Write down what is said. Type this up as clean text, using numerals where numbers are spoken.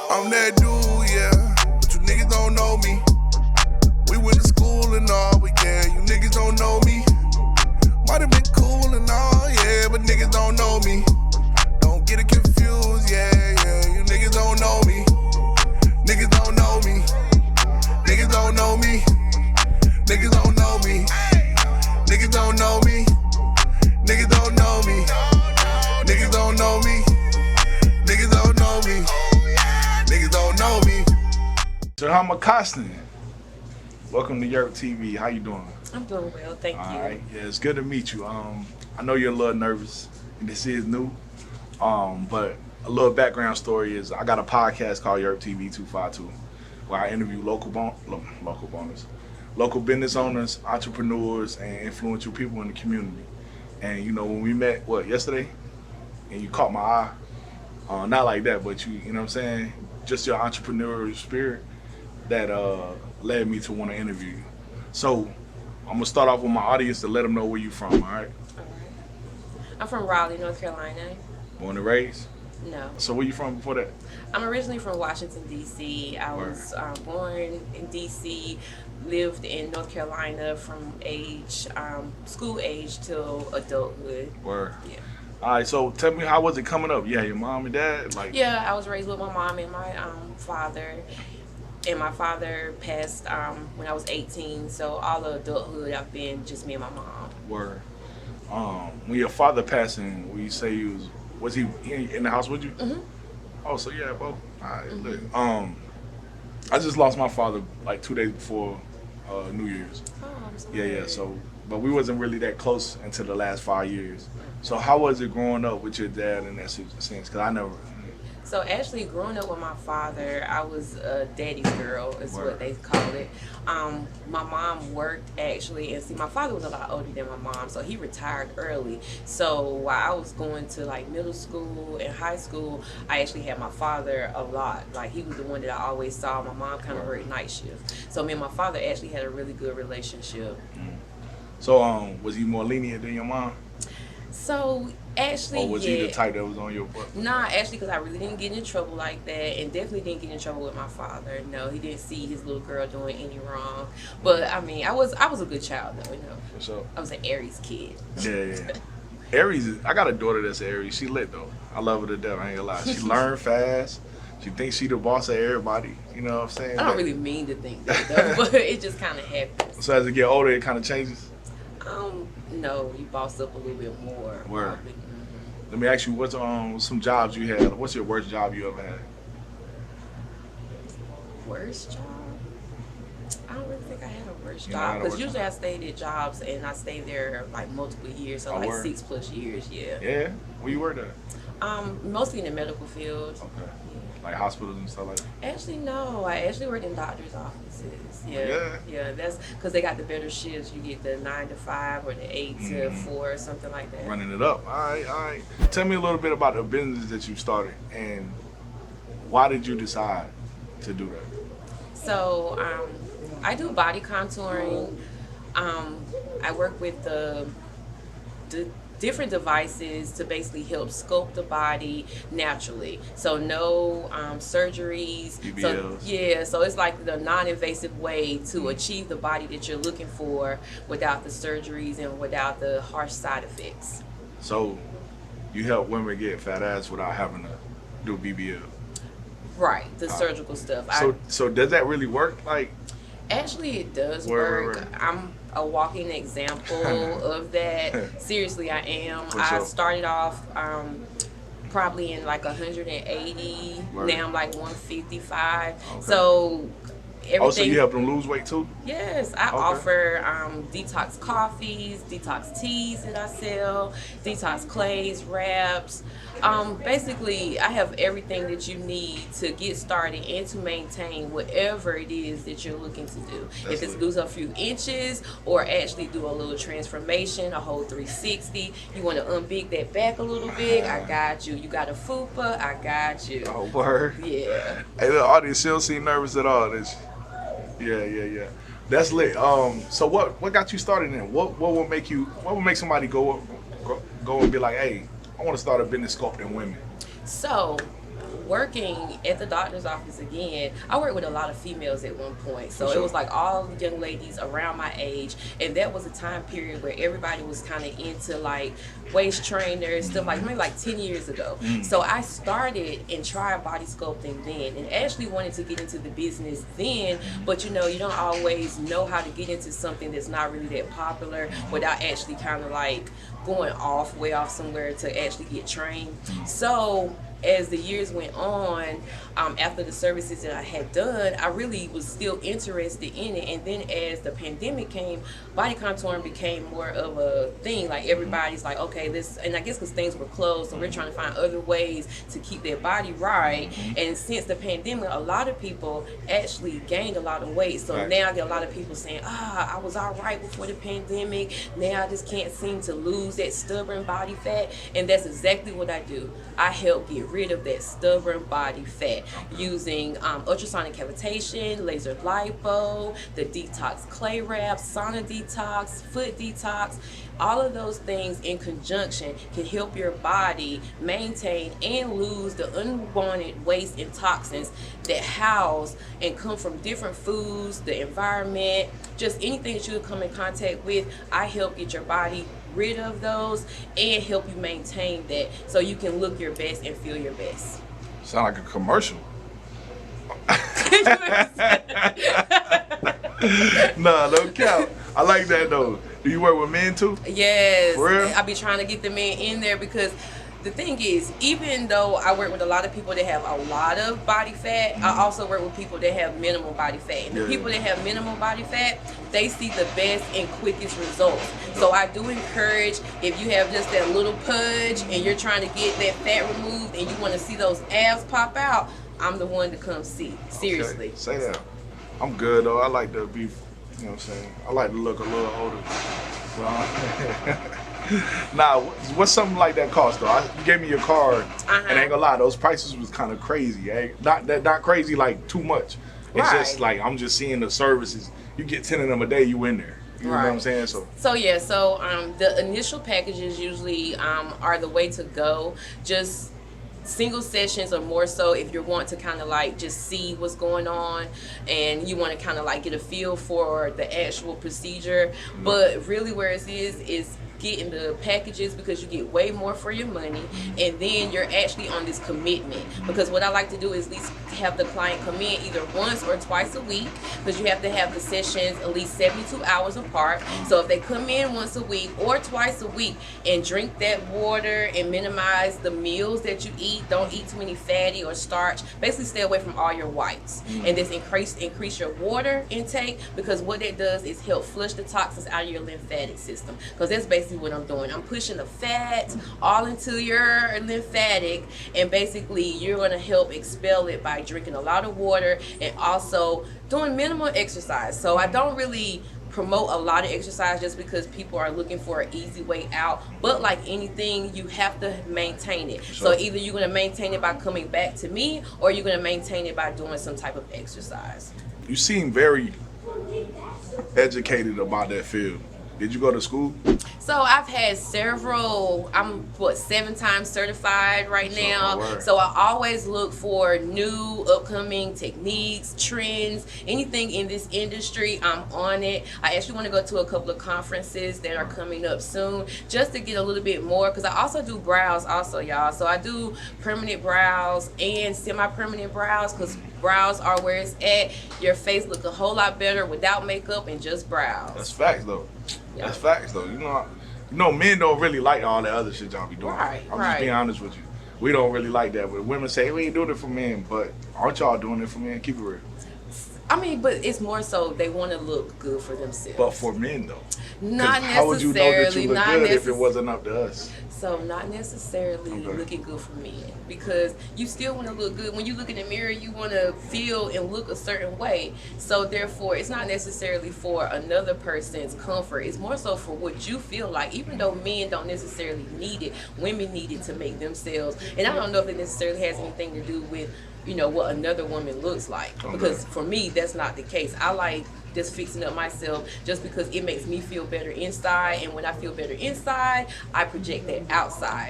I'm that dude, yeah, but you niggas don't know me. We went to school and all, but yeah, you niggas don't know me. Might have been cool and all, yeah, but niggas don't know me. Don't get it confused, yeah, you niggas don't know me. Niggas don't know me. Niggas don't know me. Niggas don't know me. Niggas don't know me. Niggas don't know me. Niggas don't know me. Niggas don't know me. Niggas don't know me. Shahama Costen, welcome to Yerp TV. How you doing? I'm doing well, thank you. All right, yeah, it's good to meet you. I know you're a little nervous, and this is new. But a little background story is I got a podcast called Yerp TV 252, where I interview local business owners, entrepreneurs, and influential people in the community. And you know, when we met, yesterday, and you caught my eye, not like that, but you know what I'm saying, just your entrepreneurial spirit that led me to want to interview you. So I'm gonna start off with my audience to let them know where you from. All right. All right. I'm from Raleigh, North Carolina. Born and raised. No. So where you from before that? I'm originally from Washington, D.C. I was born in D.C., lived in North Carolina from school age till adulthood. Word. Yeah. All right, so tell me, how was it coming up? Yeah, your mom and dad? Yeah, I was raised with my mom and my father. And my father passed when I was 18, so all of adulthood I've been just me and my mom. Word. When your father passed, when you say was he in the house with you? Mm-hmm. Oh, so yeah, bro. All right, look. I just lost my father like 2 days before New Year's. Oh, I'm sorry. Yeah. So, but we wasn't really that close until the last 5 years. So, how was it growing up with your dad in that sense? Because I never. So actually, growing up with my father, I was a daddy's girl, is what they call it. My mom worked actually, and see, my father was a lot older than my mom, so he retired early. So while I was going to like middle school and high school, I actually had my father a lot. Like he was the one that I always saw. My mom kind of worked night shift, so me and my father actually had a really good relationship. So was he more lenient than your mom? So actually, or was he the type that was on your butt? Nah, actually, because I really didn't get in trouble like that, and definitely didn't get in trouble with my father. No, he didn't see his little girl doing any wrong. But I mean, I was a good child though, you know. For sure. I was an Aries kid. Yeah. Aries, I got a daughter that's Aries. She lit though. I love her to death. I ain't gonna lie. She learned fast. She thinks she the boss of everybody. You know what I'm saying? I don't really mean to think that though, but it just kind of happens. So as you get older, it kind of changes. No, you boss up a little bit more. Word. Let me ask you, what's some jobs you had? What's your worst job you ever had? Worst job? I don't really think I had a worst job, because usually I stayed at jobs and I stayed there like multiple years, so like 6+ years. Yeah. Yeah. Where you worked at? Mostly in the medical field. Okay. Yeah. Like hospitals and stuff like that? Actually, no. I actually worked in doctor's offices. Yeah, that's because they got the better shifts. You get the 9 to 5 or the 8 to 4 or something like that. Running it up. All right. Tell me a little bit about the business that you started and why did you decide to do that? So I do body contouring. I work with the different devices to basically help sculpt the body naturally. So no surgeries. BBLs. So it's like the non-invasive way to achieve the body that you're looking for without the surgeries and without the harsh side effects. So you help women get fat ass without having to do BBL. Right, the surgical stuff. So does that really work? Like, actually, it does work. I'm a walking example of that. Seriously, I am. I started off probably in like 180. Now I'm like 155. Okay. So everything. So you help them lose weight too? Yes, I offer detox coffees, detox teas that I sell, detox clays, wraps. Basically, I have everything that you need to get started and to maintain whatever it is that you're looking to do. If it's lose a few inches or actually do a little transformation, a whole 360, you want to unbig that back a little bit, I got you. You got a fupa, I got you. Oh, word. Yeah. Hey, the audience still seem nervous at all. Yeah. That's lit. So what got you started in? What would make somebody go and be like, hey, I want to start a business sculpting women? So working at the doctor's office again, I worked with a lot of females at one point. So sure. it was like all young ladies around my age. And that was a time period where everybody was kind of into like waist trainers, stuff like maybe like 10 years ago. So I started and tried body sculpting then and actually wanted to get into the business then. But you know, you don't always know how to get into something that's not really that popular without actually kind of like going way off somewhere to actually get trained. So as the years went on, after the services that I had done, I really was still interested in it. And then as the pandemic came, body contouring became more of a thing. Like everybody's like, okay, this, and I guess because things were closed, so we're trying to find other ways to keep their body right. And since the pandemic, a lot of people actually gained a lot of weight. So now I get a lot of people saying, I was all right before the pandemic. Now I just can't seem to lose that stubborn body fat. And that's exactly what I do. I help get rid of that stubborn body fat using ultrasonic cavitation, laser lipo, the detox clay wrap, sauna detox, foot detox. All of those things in conjunction can help your body maintain and lose the unwanted waste and toxins that house and come from different foods, the environment, just anything that you come in contact with. I help get your body rid of those and help you maintain that so you can look your best and feel your best. Sound like a commercial. Nah, no cap. I like that though. Do you work with men too? Yes. For real? I be trying to get the men in there because the thing is, even though I work with a lot of people that have a lot of body fat, I also work with people that have minimal body fat. And the people that have minimal body fat, they see the best and quickest results. So I do encourage, if you have just that little pudge and you're trying to get that fat removed and you want to see those abs pop out, I'm the one to come see. Seriously. Okay. Say that. I'm good though. I like to be, you know what I'm saying? I like to look a little older. Nah, what's something like that cost though? You gave me your card, and I ain't gonna lie, those prices was kind of crazy. Eh? Not crazy like too much. It's just like I'm just seeing the services. You get 10 of them a day, you in there. You know what I'm saying? So yeah. The initial packages usually are the way to go. Just single sessions or more so if you want to kind of like just see what's going on and you want to kind of like get a feel for the actual procedure. But really where it is getting the packages because you get way more for your money, and then you're actually on this commitment, because what I like to do is at least have the client come in either once or twice a week, because you have to have the sessions at least 72 hours apart. So if they come in once a week or twice a week and drink that water and minimize the meals that you eat, don't eat too many fatty or starch, basically stay away from all your whites, and just increase your water intake, because what that does is help flush the toxins out of your lymphatic system, because that's basically what I'm doing. I'm pushing the fat all into your lymphatic, and basically you're going to help expel it by drinking a lot of water and also doing minimal exercise. So I don't really promote a lot of exercise just because people are looking for an easy way out, but like anything, you have to maintain it. So either you're going to maintain it by coming back to me, or you're going to maintain it by doing some type of exercise. You seem very educated about that field. Did you go to school? So I've had several, I'm 7 times certified right now. So I always look for new upcoming techniques, trends, anything in this industry, I'm on it. I actually want to go to a couple of conferences that are coming up soon just to get a little bit more, because I also do brows also, y'all. So I do permanent brows and semi-permanent brows, because brows are where it's at. Your face look a whole lot better without makeup and just brows. That's facts though. That's facts though. You know, men don't really like all that other shit y'all be doing. I'm just being honest with you. We don't really like that. But women say we ain't doing it for men, but aren't y'all doing it for men? Keep it real. I mean, but it's more so they want to look good for themselves. But for men though, not necessarily. How would you know that you look good if it wasn't up to us? So not necessarily looking good for men, because you still want to look good. When you look in the mirror, you want to feel and look a certain way. So therefore, it's not necessarily for another person's comfort. It's more so for what you feel like. Even though men don't necessarily need it, women need it to make themselves. And I don't know if it necessarily has anything to do with, you know, what another woman looks like. Because for me, that's not the case. I like just fixing up myself just because it makes me feel better inside, and when I feel better inside, I project that outside.